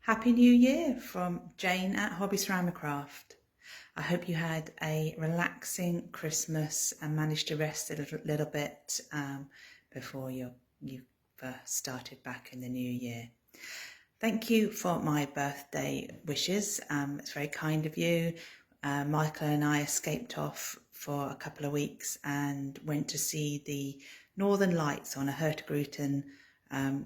Happy New Year from Jane at Hobbies for Amacraft. I hope you had a relaxing Christmas and managed to rest a little bit before you started back in the new year. Thank you for my birthday wishes. It's very kind of you. Michael and I escaped off for a couple of weeks and went to see the Northern Lights on a Hurtigruten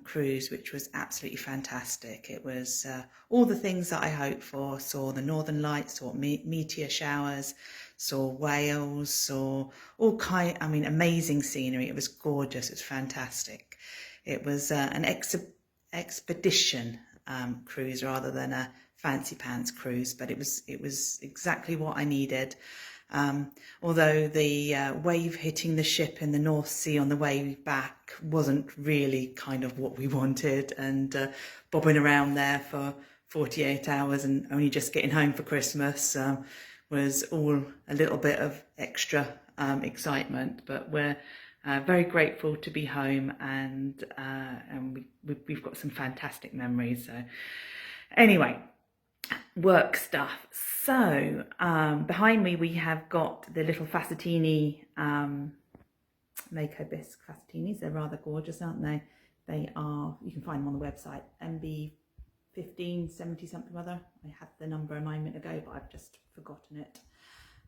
cruise, which was absolutely fantastic. It was all the things that I hoped for. Saw the Northern Lights, saw meteor showers, saw whales, saw amazing scenery. It was gorgeous. It was fantastic. It was an expedition cruise rather than a fancy pants cruise, but it was exactly what I needed. Although the wave hitting the ship in the North Sea on the way back wasn't really kind of what we wanted, and bobbing around there for 48 hours and only just getting home for Christmas was all a little bit of extra excitement, but we're very grateful to be home, and we've got some fantastic memories. So anyway, work stuff. So behind me we have got the little Fassatini Mako bisque Fassatinis. They're rather gorgeous, aren't they? They are, you can find them on the website, MB1570 something or other. I had the number a moment ago, but I've just forgotten it.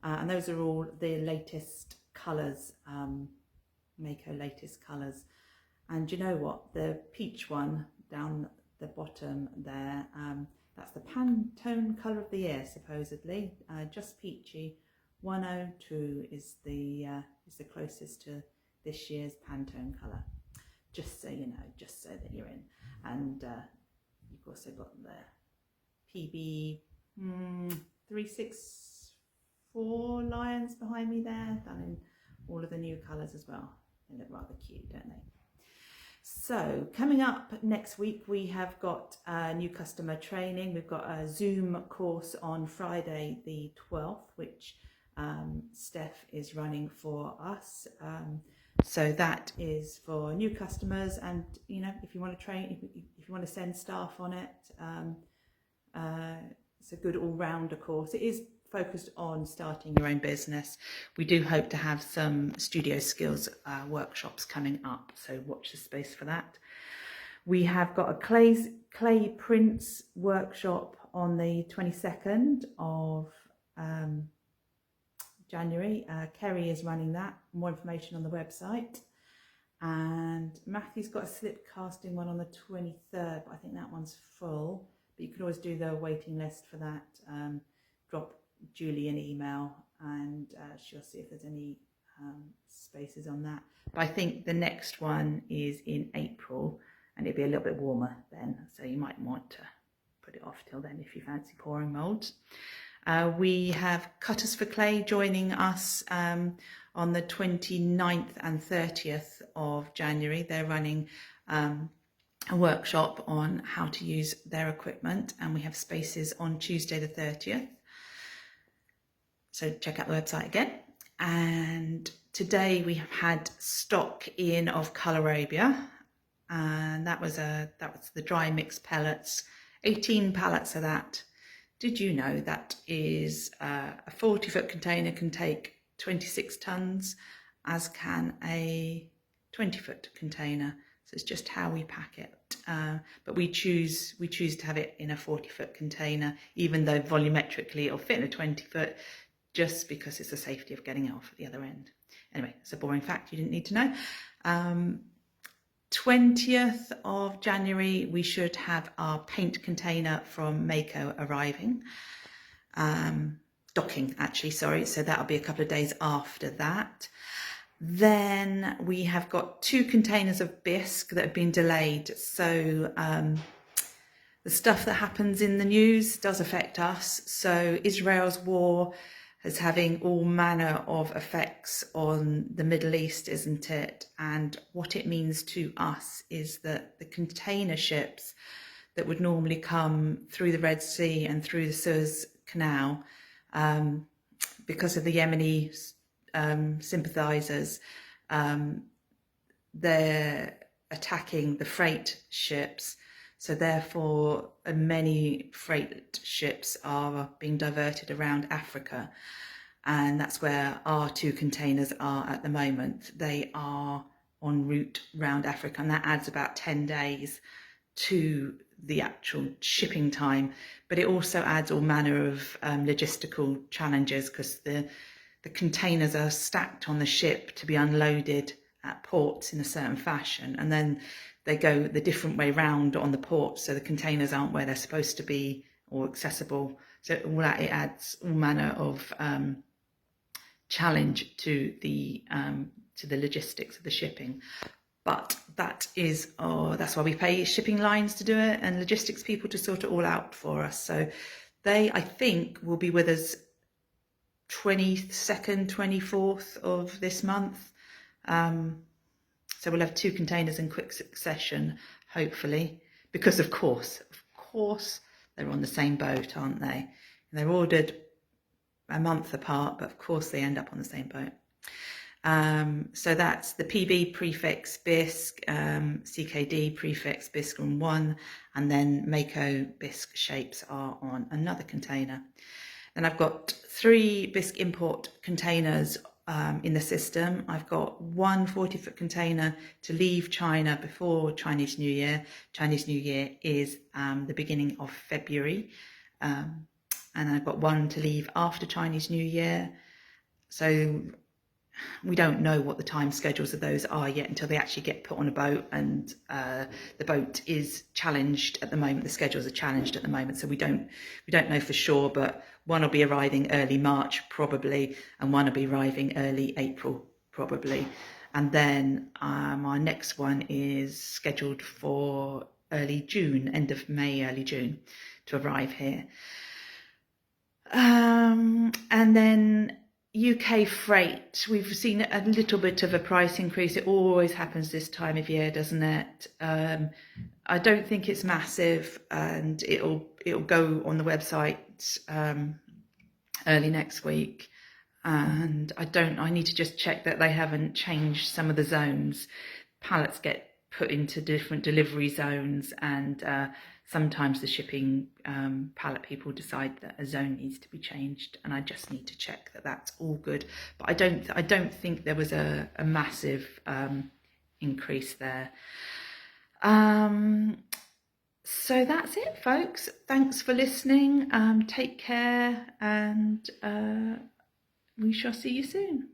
And those are all the latest colours, Mako latest colours. And you know what, the peach one down the bottom there, that's the Pantone colour of the year, supposedly. Just peachy. 102 is the closest to this year's Pantone colour. Just so you know, just so that you're in. And you've also got the PB 364 lions behind me there, done in all of the new colours as well. They look rather cute, don't they? So coming up next week, we have got new customer training. We've got a Zoom course on Friday the 12th, which Steph is running for us. So that is for new customers, and you know, if you want to train, if you want to send staff on it, it's a good all-rounder course. It is focused on starting your own business. We do hope to have some studio skills workshops coming up, so watch the space for that. We have got a clay prints workshop on the 22nd of January. Kerry is running that. More information on the website. And Matthew's got a slip casting one on the 23rd, but I think that one's full. But you can always do the waiting list for that. Drop Julie an email and she'll see if there's any spaces on that. But I think the next one is in April, and it'll be a little bit warmer then, so you might want to put it off till then if you fancy pouring moulds. We have Cutters for Clay joining us on the 29th and 30th of January. They're running a workshop on how to use their equipment, and we have spaces on Tuesday the 30th. So check out the website again. And today we have had stock in of Colorabia, and that was the dry mix pellets, 18 pallets of that. Did you know that is a 40-foot container can take 26 tons, as can a 20-foot container. So it's just how we pack it. But we choose to have it in a 40-foot container, even though volumetrically it'll fit in a 20-foot, just because it's the safety of getting it off at the other end. Anyway, it's a boring fact you didn't need to know. 20th of January, we should have our paint container from Mako arriving. Docking, actually, sorry. So that'll be a couple of days after that. Then we have got 2 containers of bisque that have been delayed. So the stuff that happens in the news does affect us. So Israel's war is having all manner of effects on the Middle East, isn't it? And what it means to us is that the container ships that would normally come through the Red Sea and through the Suez Canal, because of the Yemeni sympathizers, they're attacking the freight ships. So therefore, many freight ships are being diverted around Africa. And that's where our 2 containers are at the moment. They are en route round Africa, and that adds about 10 days to the actual shipping time. But it also adds all manner of logistical challenges, because the containers are stacked on the ship to be unloaded at ports in a certain fashion, and then they go the different way round on the ports, so the containers aren't where they're supposed to be or accessible. So all that, it adds all manner of challenge to the logistics of the shipping. But that's why we pay shipping lines to do it and logistics people to sort it all out for us. So they, I think, will be with us 22nd, 24th of this month. So we'll have 2 containers in quick succession, hopefully, because of course, they're on the same boat, aren't they? And they're ordered a month apart, but of course they end up on the same boat. So that's the PB prefix bisque, CKD prefix bisque on one, and then Mako bisque shapes are on another container. Then I've got 3 bisque import containers in the system. I've got 1 40-foot container to leave China before Chinese New Year. Chinese New Year is the beginning of February. And I've got 1 to leave after Chinese New Year. So we don't know what the time schedules of those are yet until they actually get put on a boat, and the boat is challenged at the moment. The schedules are challenged at the moment, so we don't know for sure, but 1 will be arriving early March probably, and 1 will be arriving early April probably. And then our next one is scheduled for early June, end of May, early June, to arrive here. And then UK freight, we've seen a little bit of a price increase. It always happens this time of year, doesn't it? I don't think it's massive, and it'll go on the website early next week. And I need to just check that they haven't changed some of the zones. Pallets get put into different delivery zones, and sometimes the shipping pallet people decide that a zone needs to be changed, and I just need to check that that's all good. But I don't think there was a massive increase there. So that's it, folks. Thanks for listening. Take care, and we shall see you soon.